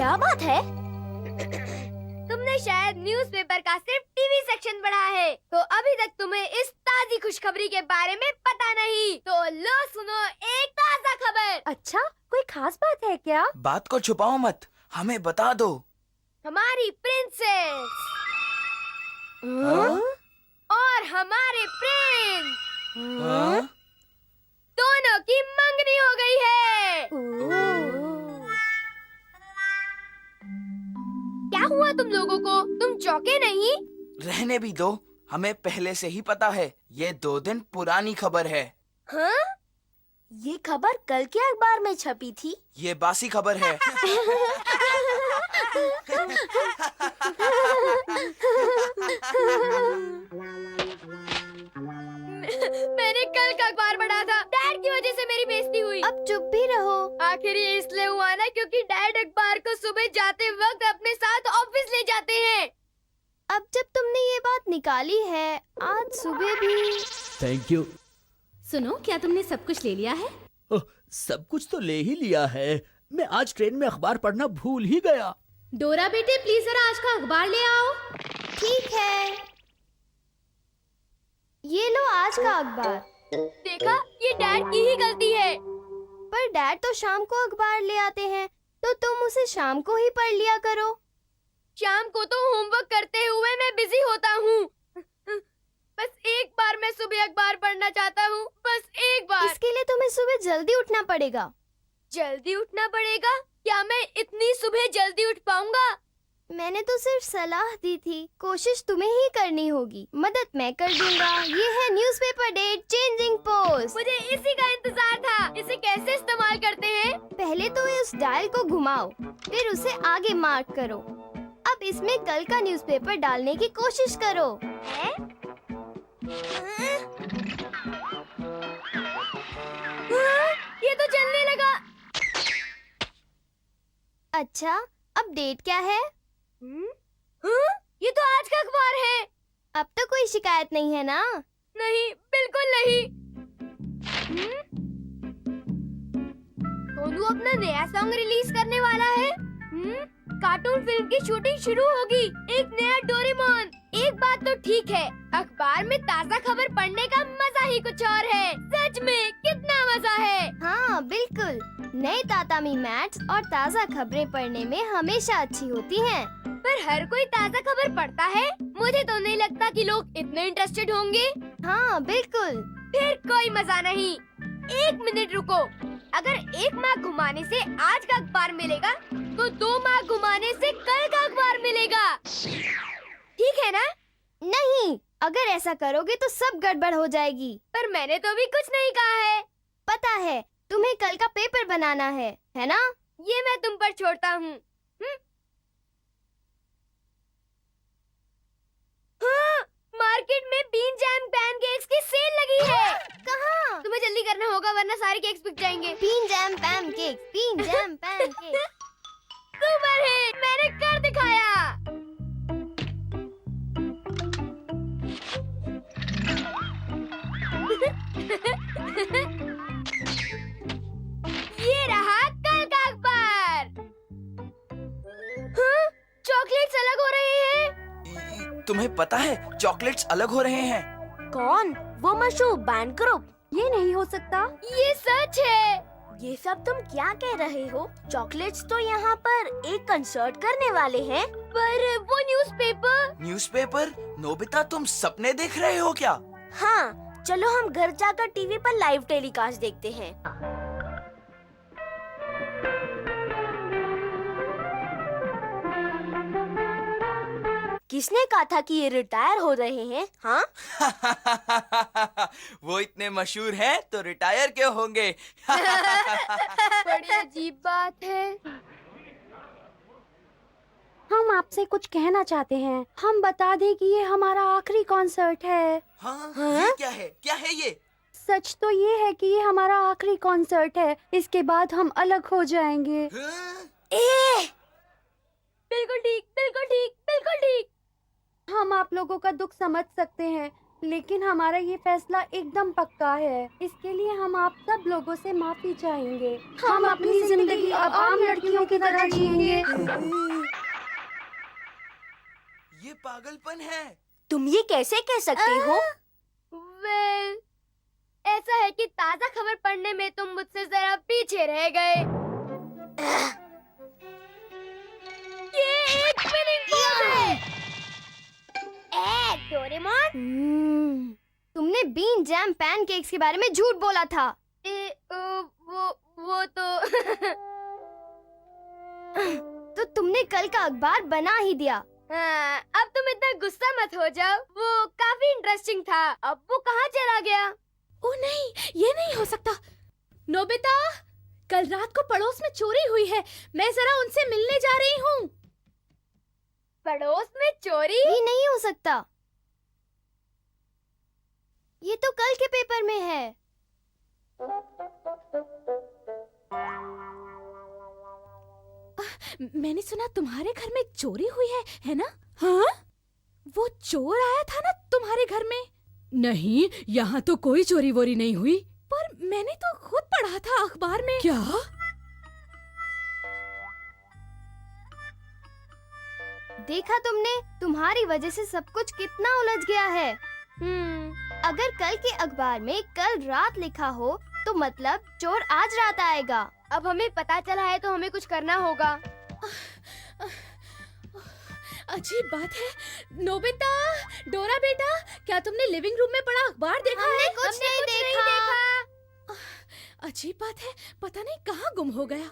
क्या बात है? तुमने शायद न्यूज़पेपर का सिर्फ टीवी सेक्शन पढ़ा है, तो अभी तक तुम्हें इस ताज़ी खुशखबरी के बारे में पता नहीं। तो लो सुनो एक ताज़ा खबर। अच्छा, कोई खास बात है क्या? बात को छुपाओ मत, हमें बता दो। हमारी प्रिंसेस हाँ? और हमारे प्रिंस हाँ? दोनों की मंगनी हो गई है। क्या हुआ तुम लोगों को? तुम चौंके नहीं? रहने भी दो, हमें पहले से ही पता है। ये 2 दिन पुरानी खबर है। हाँ? ये खबर कल के अखबार में छपी थी। ये बासी खबर है। मैंने कल का अखबार पढ़ा था। डैड की वजह से मेरी बेइज्जती हुई। अब चुप भी रहो। आखिर ये इसलिए हुआ ना क्योंकि डैड अखबार को सुबह जाते वक्त अपने साथ ऑफिस ले जाते हैं। अब जब तुमने ये बात निकाली है, आज सुबह भी। Thank you. सुनो, क्या तुमने सब कुछ ले लिया है? ओह, सब कुछ तो ले ही लिया है। मैं आज ट्रेन में अखबार पढ़ना भूल ही गया। डोरा बेटे, प्लीज जरा आज का अखबार ले आओ। ठीक है, ये लो आज का अखबार। देखा, ये डैड की ही गलती है। पर डैड तो शाम को अखबार ले आते हैं, तो तुम उसे शाम को ही पढ़ लिया करो। शाम को तो होमवर्क करते हुए मैं बिजी होता हूँ। बस एक बार मैं सुबह अखबार पढ़ना चाहता हूँ, बस एक बार। इसके लिए तुम्हें सुबह जल्दी उठना पड़ेगा। जल्दी उठना पड़ेगा? क्या मैं इतनी सुबह जल्दी उठ पाऊंगा? मैंने तो सिर्फ सलाह दी थी, कोशिश तुम्हें ही करनी होगी। मदद मैं कर दूंगा। ये है न्यूज़पेपर डेट चेंजिंग पोस्ट। मुझे इसी का इंतजार था। इसे कैसे इस्तेमाल करते हैं? पहले तो इस डायल को घुमाओ, फिर उसे आगे मार्क करो। अब इसमें कल का न्यूज़पेपर डालने की कोशिश करो। ये तो चलने लगा। अच्छा, अब डेट क्या है? ये तो आज का अखबार है। अब तो कोई शिकायत नहीं है ना? नहीं, बिल्कुल नहीं। सोनू अपना नया सॉन्ग रिलीज करने वाला है। कार्टून फिल्म की शूटिंग शुरू होगी। एक नया डोरेमोन। एक बात तो ठीक है, अखबार में ताज़ा खबर पढ़ने का मजा ही कुछ और है। सच में कितना मजा है। हाँ बिल्कुल, नए तातामी मैट्स और ताज़ा खबरें पढ़ने में हमेशा अच्छी होती हैं। पर हर कोई ताज़ा खबर पढ़ता है? मुझे तो नहीं लगता कि लोग इतने इंटरेस्टेड होंगे। हाँ बिल्कुल। फिर कोई मजा नहीं। एक मिनट रुको। अगर एक मार्क घुमाने से आज का अखबार मिलेगा, तो 2 मार्क घुमाने से कल का अखबार मिलेगा। ठीक है ना? नहीं, अगर ऐसा करोगे तो सब गड़बड़ हो जाएगी। पर मैंने तो अभी कुछ नहीं कहा है। पता है, तुम्हें कल का पेपर बनाना है ना? ये मैं तुम पर छोड़ता हूँ। हाँ, मार्केट में बीन जैम पैनकेक्स की सेल लगी है। कहाँ? तुम्हें जल्दी करना होगा वरना सारे केक्स बिक जाएंगे। Bean jam pancakes, bean jam pancakes. Super hit, मैंने कर दिखाया। ये रहा कल का अखबार। हाँ, चॉकलेट्स अलग हो रहे हैं। तुम्हें पता है चॉकलेट्स अलग हो रहे हैं। कौन? वो मशहूर बैंड ग्रुप? ये नहीं हो सकता। ये सच है। ये सब तुम क्या कह रहे हो? चॉकलेट्स तो यहाँ पर एक कंसर्ट करने वाले हैं। पर वो न्यूज़पेपर। न्यूज़पेपर? नोबिता, तुम सपने देख रहे हो क्या? हाँ, चलो हम घर जाकर टीवी पर लाइव टेलीकास्ट देखते हैं। किसने कहा था कि ये रिटायर हो रहे हैं? हाँ? वो इतने मशहूर हैं तो रिटायर क्यों होंगे? बड़ी अजीब बात है। हम आपसे कुछ कहना चाहते हैं। हम बता दें कि ये हमारा आखिरी कॉन्सर्ट है। हाँ? ये क्या है? क्या है ये? सच तो ये है कि ये हमारा आखिरी कॉन्सर्ट है। इसके बाद हम अलग हो जाएंगे। हाँ? बिल्कुल ठीक, बिल्कुल ठीक, बिल्कुल ठीक। हम आप लोगों का दुख समझ सकते हैं, लेकिन हमारा ये फैसला एकदम पक्का है। इसके लिए हम आप सब लोगों से माफी चाहेंगे। हम अपनी जिंदगी अब आम लड़कियों की तरह जिएंगे। ये पागलपन है। तुम ये कैसे कह सकती हो? वेल, ऐसा है कि ताज़ा खबर पढ़ने में तुम मुझसे जरा पीछे रह गए। ये एक स्पिनिंग पोज है। डोरेमोन, तुमने बीन जैम पैनकेक्स के बारे में झूठ बोला था। वो तो तो तुमने कल का अखबार बना ही दिया। हाँ, अब तुम इतना गुस्सा मत हो जाओ। वो काफी इंटरेस्टिंग था। अब वो कहाँ चला गया? ओ नहीं, ये नहीं हो सकता। नोबिता, कल रात को पड़ोस में चोरी हुई है। मैं जरा उनसे मिलने जा रही हूँ। पड़ोस में चोरी? ये नहीं हो सकता। ये तो कल के पेपर में है। मैंने सुना तुम्हारे घर में चोरी हुई है ना? हाँ? वो चोर आया था ना तुम्हारे घर में? नहीं, यहाँ तो कोई चोरी वोरी नहीं हुई। पर मैंने तो खुद पढ़ा था अखबार में। क्या? देखा तुमने, तुम्हारी वजह से सब कुछ कितना उलझ गया है। अगर कल के अखबार में कल रात लिखा हो तो मतलब चोर आज रात आएगा। अब हमें पता चला है तो हमें कुछ करना होगा। अजीब बात है। नोबिता, डोरा बेटा, क्या तुमने लिविंग रूम में पड़ा अखबार देखा हमने है? कुछ नहीं देखा। अजीब बात है, पता नहीं कहाँ गुम हो गया।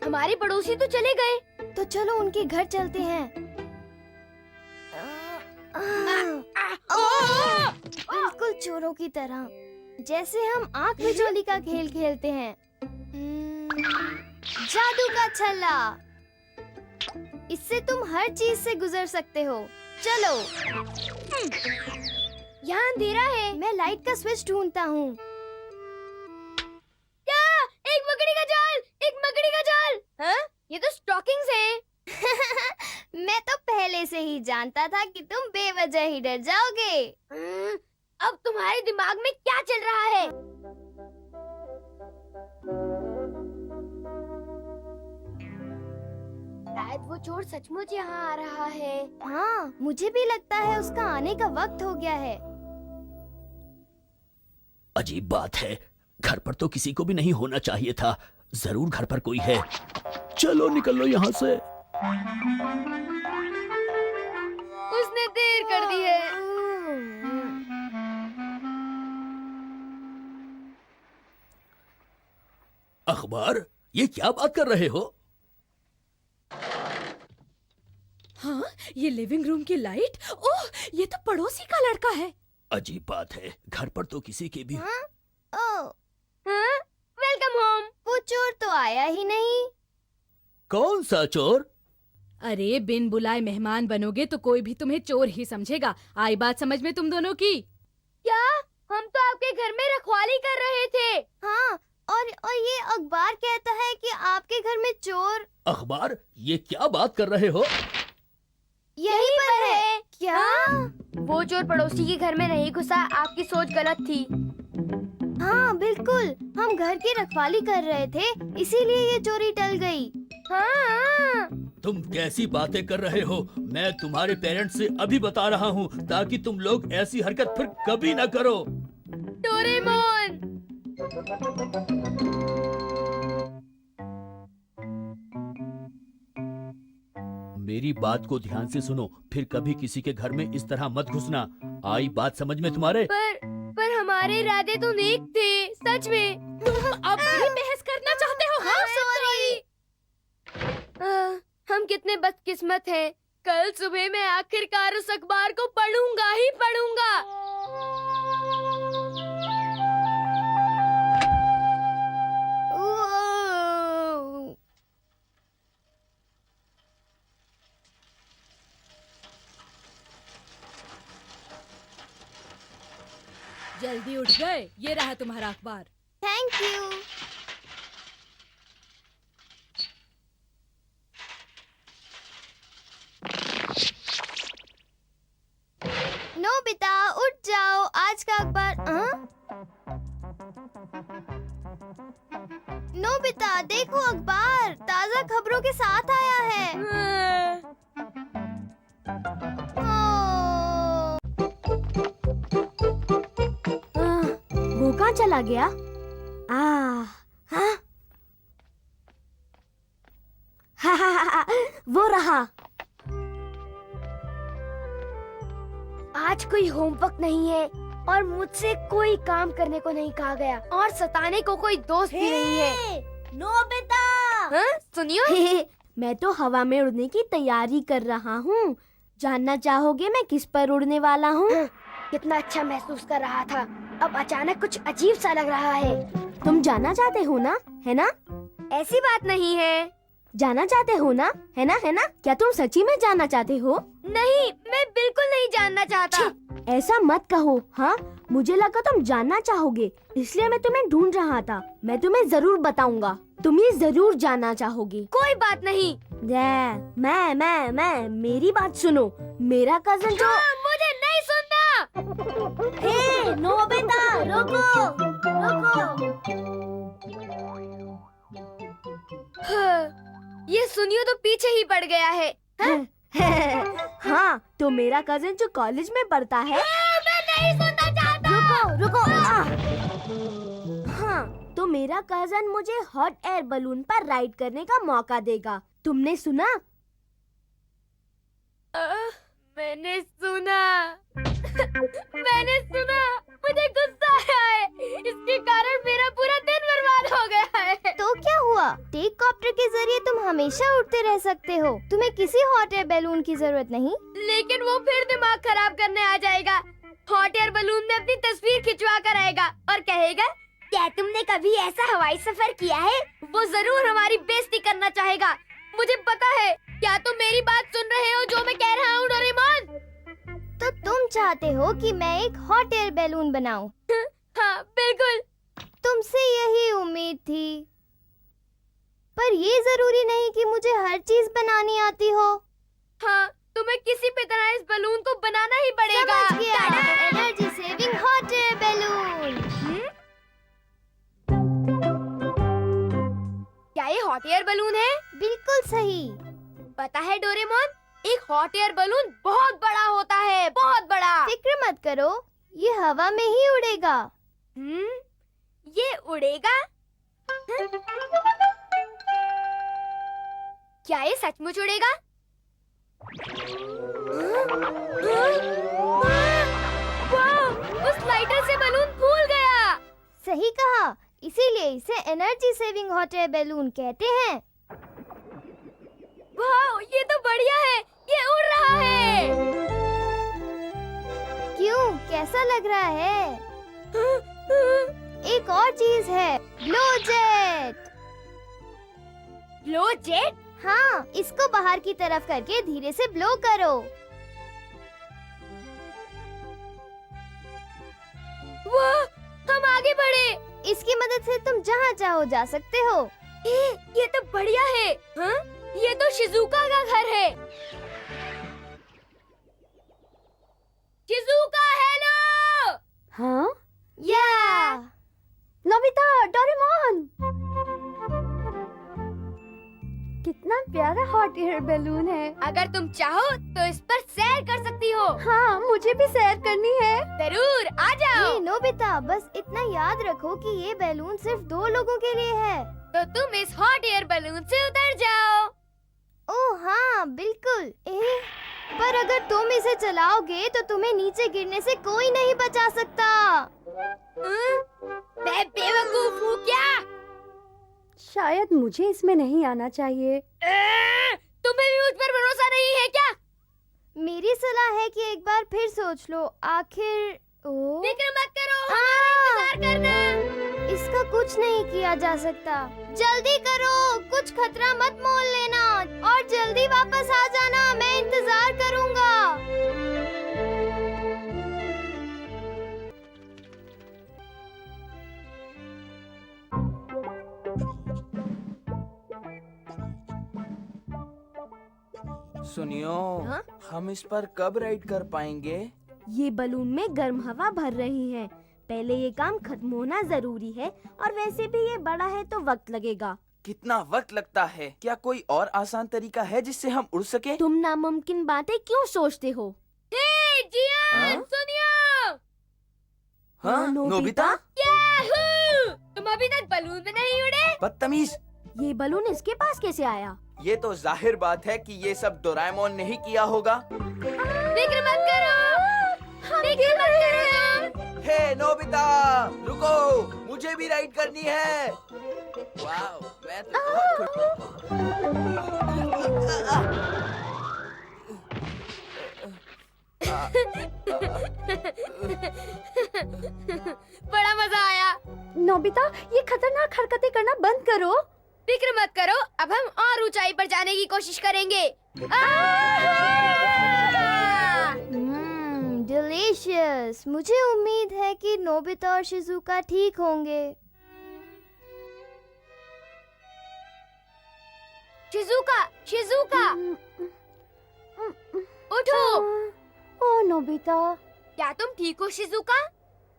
हमारे पड़ोसी तो चले गए। तो चलो उनके घर चलते हैं। बिल्कुल चोरों की तरह, जैसे हम आंख मिचौली का खेल खेलते हैं। जादू का छल्ला, इससे तुम हर चीज से गुजर सकते हो। चलो। यहाँ अंधेरा है। मैं लाइट का स्विच ढूंढता हूँ। क्या? एक मकड़ी का जाल! एक मकड़ी का जाल! हाँ? ये तो स्टॉकिंग्स हैं। मैं तो पहले से ही जानता था कि तुम बेवजह ही डर जाओगे। अब तुम्हारे दिमाग में क्या चल रहा है? शायद वो चोर सचमुच यहाँ आ रहा है। हाँ, मुझे भी लगता है उसका आने का वक्त हो गया है। अजीब बात है, घर पर तो किसी को भी नहीं होना चाहिए था। जरूर घर पर कोई है। चलो निकल लो यहाँ से। उसने देर कर दी है। अखबार, ये क्या बात कर रहे हो? हाँ, ये लिविंग रूम की लाइट। ओह, ये तो पड़ोसी का लड़का है। अजीब बात है, घर पर तो किसी के भी। हाँ? ओह, हाँ? Welcome home. वो चोर तो आया ही नहीं। कौन सा चोर? अरे, बिन बुलाए मेहमान बनोगे तो कोई भी तुम्हें चोर ही समझेगा। आई बात समझ में तुम दोनों की? क्या? हम तो आपके घर में रखवाली कर रहे थे। हाँ, और ये अखबार कहता है कि आपके घर में चोर। अखबार, ये क्या बात कर रहे हो? यहीं पर है। क्या? वो चोर पड़ोसी के घर में नहीं घुसा। आपकी सोच गलत थी। हाँ बिल्कुल, हम घर की रखवाली कर रहे थे, इसीलिए ये चोरी टल गई। हाँ। तुम कैसी बातें कर रहे हो? मैं तुम्हारे पेरेंट्स से अभी बता रहा हूँ ताकि तुम लोग ऐसी हरकत फिर कभी न करो। डोरेमोन! मेरी बात को ध्यान से सुनो, फिर कभी किसी के घर में इस तरह मत घुसना। आई बात समझ में तुम्हारे? पर हमारे इरादे तो नेक थे, सच में। तुम अब भी बहस करना चाहते हो? हाँ, सॉरी। हम कितने बदकिस्मत हैं। कल सुबह मैं आखिरकार उस अखबार को पढ़ूंगा ही पढ़ूंगा। ओह, जल्दी उठ गए। ये रहा तुम्हारा अखबार। Thank you. देखो अखबार ताज़ा खबरों के साथ आया है। वो कहाँ चला गया? हाँ? वो रहा। आज कोई होमवर्क नहीं है और मुझसे कोई काम करने को नहीं कहा गया और सताने को कोई दोस्त भी नहीं है। नोबिता! हाँ? सुनियो। मैं तो हवा में उड़ने की तैयारी कर रहा हूँ। जानना चाहोगे मैं किस पर उड़ने वाला हूँ? कितना अच्छा महसूस कर रहा था, अब अचानक कुछ अजीब सा लग रहा है। तुम जानना चाहते हो ना, है ना? ऐसी बात नहीं है। जानना चाहते हो ना, है ना? है ना? क्या तुम सच्ची में जानना चाहते हो? नहीं, मैं बिल्कुल नहीं जानना चाहता। ऐसा मत कहो। हाँ, मुझे लगा तुम जानना चाहोगे, इसलिए मैं तुम्हें ढूंढ रहा था। मैं तुम्हें जरूर बताऊंगा, तुम ये जरूर जानना चाहोगे। कोई बात नहीं। मैं मेरी बात सुनो। मेरा कजन जो मुझे नहीं सुनना। हे नोबिता, रुको ये सुनियो तो पीछे ही पड़ गया है। हाँ, तो मेरा कजन जो कॉलेज में पढ़ता है। मैं नहीं सुनना चाहता। रुको। हाँ, तो मेरा कजन मुझे हॉट एयर बलून पर राइड करने का मौका देगा। तुमने सुना? मैंने सुना। मुझे गुस्सा आया है। इसके कारण मेरा पूरा दिन बर्बाद हो गया है। तो क्या हुआ? टेक कॉप्टर के जरिए तुम हमेशा उड़ते रह सकते हो। तुम्हें किसी हॉट एयर बैलून की जरूरत नहीं। लेकिन वो फिर दिमाग खराब करने आ जाएगा। हॉट एयर बलून में अपनी तस्वीर खिंचवा कर आएगा और कहेगा, क्या तुमने कभी ऐसा हवाई सफर किया है? वो जरूर हमारी बेइज्जती करना चाहेगा। मुझे पता है। क्या तुम मेरी बात सुन रहे हो जो मैं कह रहा हूँ, डोरेमोन? तो तुम चाहते हो कि मैं एक हॉट एयर बैलून बनाऊं? हाँ, बिल्कुल। तुमसे यही उम्मीद थी। पर ये जरूरी नहीं कि मुझे हर चीज बनानी आती हो। हाँ, तुम्हें किसी भी तरह इस बलून को बनाना ही पड़ेगा। समझ गया। Energy saving hot air balloon. क्या ये हॉट एयर बलून है? बिल्कुल सही। पता है डोरेमोन, एक हॉट एयर बलून बहुत बड़ा होता है, बहुत बड़ा। फिक्र मत करो, ये हवा में ही उड़ेगा। ये उड़ेगा? क्या ये सचमुच उड़ेगा? वाह! उस लाइटर से बलून फूल गया। सही कहा, इसीलिए इसे energy saving hot air balloon कहते हैं। वाह, ये तो बढ़िया है, ये उड़ रहा है। क्यों, कैसा लग रहा है? एक और चीज है, ब्लो जेट। Blow jet? हाँ, इसको बाहर की तरफ करके धीरे से ब्लो करो। वाह, हम आगे बढ़े। इसकी मदद से तुम जहाँ चाहो जा सकते हो। ये तो बढ़िया है। हाँ? ये तो शिजुका का घर है। Shizuka, hello. हाँ? या नोबिता, डोरेमोन! कितना प्यारा हॉट एयर बैलून है। अगर तुम चाहो तो इस पर सैर कर सकती हो। हाँ, मुझे भी सैर करनी है। जरूर, आ जाओ। ये नोबिता, बस इतना याद रखो कि ये बैलून सिर्फ 2 लोगों के लिए है। तो तुम इस हॉट एयर बैलून से उतर जाओ। ओह हाँ, बिल्कुल। पर अगर तुम इसे चलाओगे तो तुम्हें नीचे गिरने से कोई नहीं बचा सकता। मैं बेवकूफ हूँ क्या? शायद मुझे इसमें नहीं आना चाहिए। तुम्हें भी मुझ पर भरोसा नहीं है क्या? मेरी सलाह है कि एक बार फिर सोच लो। आखिर फिक्र मत करो, हमारा इंतजार करना। इसका कुछ नहीं किया जा सकता। जल्दी करो, कुछ खतरा मत मोल लेना और जल्दी वापस आ जाना। मैं इंतजार करूंगा। सुनियो, हाँ? हम इस पर कब राइड कर पाएंगे? ये बलून में गर्म हवा भर रही है। पहले ये काम खत्म होना जरूरी है और वैसे भी ये बड़ा है तो वक्त लगेगा। कितना वक्त लगता है। क्या कोई और आसान तरीका है जिससे हम उड़ सके? तुम नामुमकिन बातें क्यों सोचते हो? हे जियान, हाँ? सुनियो। हाँ, नोबिता? याहू! तुम अभी तक बलून में नहीं उड़े? बदतमीज। ये बलून इसके पास कैसे आया? ये तो जाहिर बात है कि ये सब डोरेमोन ने ही किया होगा। फिक्र मत करो, फिक्र मत करो। हे नोबिता, रुको, मुझे भी राइड करनी है। वाह, मैं तो बहुत बड़ा मजा आया। नोबिता, ये खतरनाक हरकतें करना बंद करो। फिक्र मत करो, अब हम और ऊंचाई पर जाने की कोशिश करेंगे। डिलीशियस। मुझे उम्मीद है कि नोबिता और शिजुका ठीक होंगे। शिजुका, शिजुका, उठो। ओ नोबिता। क्या तुम ठीक हो शिजुका?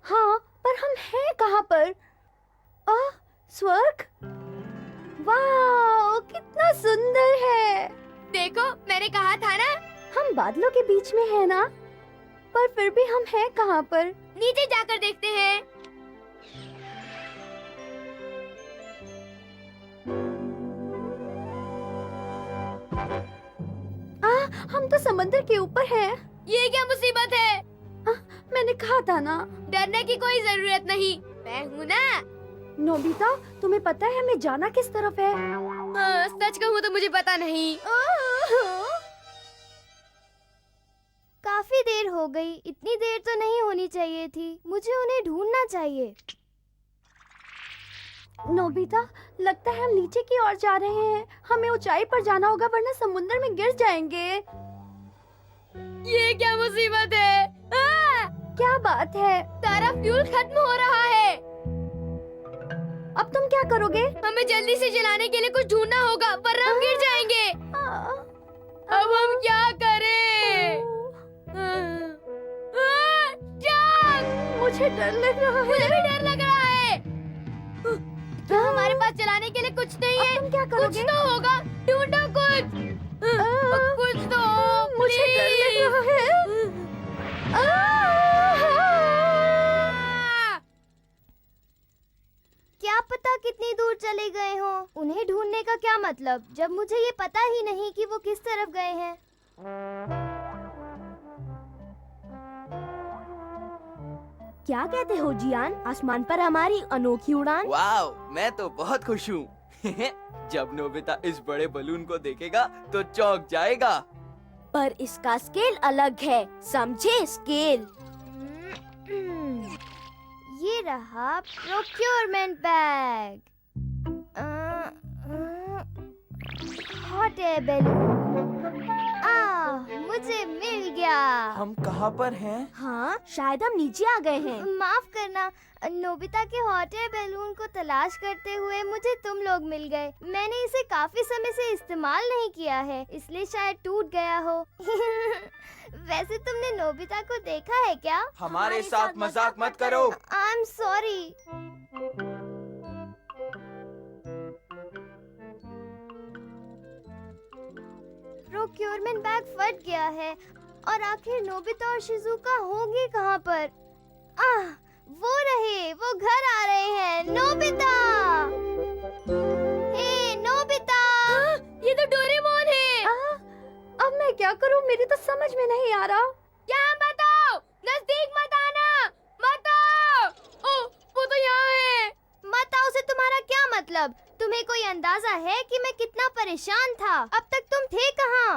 हाँ, पर हम हैं कहाँ पर? स्वर्ग? वाह, कितना सुंदर है। देखो, मैंने कहा था ना। हम बादलों के बीच में हैं ना, पर फिर भी हम हैं कहाँ पर? नीचे जाकर देखते हैं। हम तो समंदर के ऊपर हैं। ये क्या मुसीबत है? मैंने कहा था ना। डरने की कोई जरूरत नहीं, मैं हूँ ना। नोबिता, तुम्हें पता है हमें जाना किस तरफ है? सच कहूँ तो मुझे पता नहीं। काफी देर हो गई। इतनी देर तो नहीं होनी चाहिए थी। मुझे उन्हें ढूंढना चाहिए। नोबिता, लगता है हम नीचे की ओर जा रहे हैं। हमें ऊंचाई पर जाना होगा, वरना समुद्र में गिर जाएंगे। ये क्या मुसीबत है? क्या बात है? सारा फ्यूल खत्म हो रहा है। अब तुम क्या करोगे? हमें जल्दी से जलाने के लिए कुछ ढूंढना होगा, वरना हम गिर जाएंगे। अब हम क्या करें? मुझे डर लग रहा है। मुझे भी डर लग रहा है। क्या हमारे पास जलाने के लिए कुछ नहीं है? तुम क्या कुछ करोगे? तो होगा, ढूंढो कुछ। कुछ तो हो, मुझे डर लग please। रहा है। क्या पता कितनी दूर चले गए हों। उन्हें ढूंढने का क्या मतलब, जब मुझे ये पता ही नहीं कि वो किस तरफ गए हैं। क्या कहते हो जियान? आसमान पर हमारी अनोखी उड़ान। वाह, मैं तो बहुत खुश हूँ। जब नोबिता इस बड़े बलून को देखेगा तो चौंक जाएगा। पर इसका स्केल अलग है, समझे? स्केल। ये रहा procurement bag. Hot air balloon. मुझे मिल गया। हम कहाँ पर हैं? हाँ, शायद हम नीचे आ गए हैं। माफ करना, नोबिता के हॉट एयर बैलून को तलाश करते हुए मुझे तुम लोग मिल गए। मैंने इसे काफी समय से इस्तेमाल नहीं किया है, इसलिए शायद टूट गया हो। वैसे तुमने नोबिता को देखा है क्या? हमारे साथ मजाक मत करो। I am sorry. Procurement bag फट गया है और आखिर नोबिता और शिजुका होंगे कहाँ पर? वो रहे, वो घर आ रहे हैं। नोबिता! हे नोबिता! ये तो डोरेमोन है। अब मैं क्या करूं? मेरी तो समझ में नहीं आ रहा। यहाँ मत आओ, नजदीक मत आना, मत आओ। ओ, वो तो यहाँ है। मत आओ से तुम्हारा क्या मतलब? तुम्हें कोई अंदाजा है कि मैं कितना परेशान था? अब तक तुम थे कहाँ?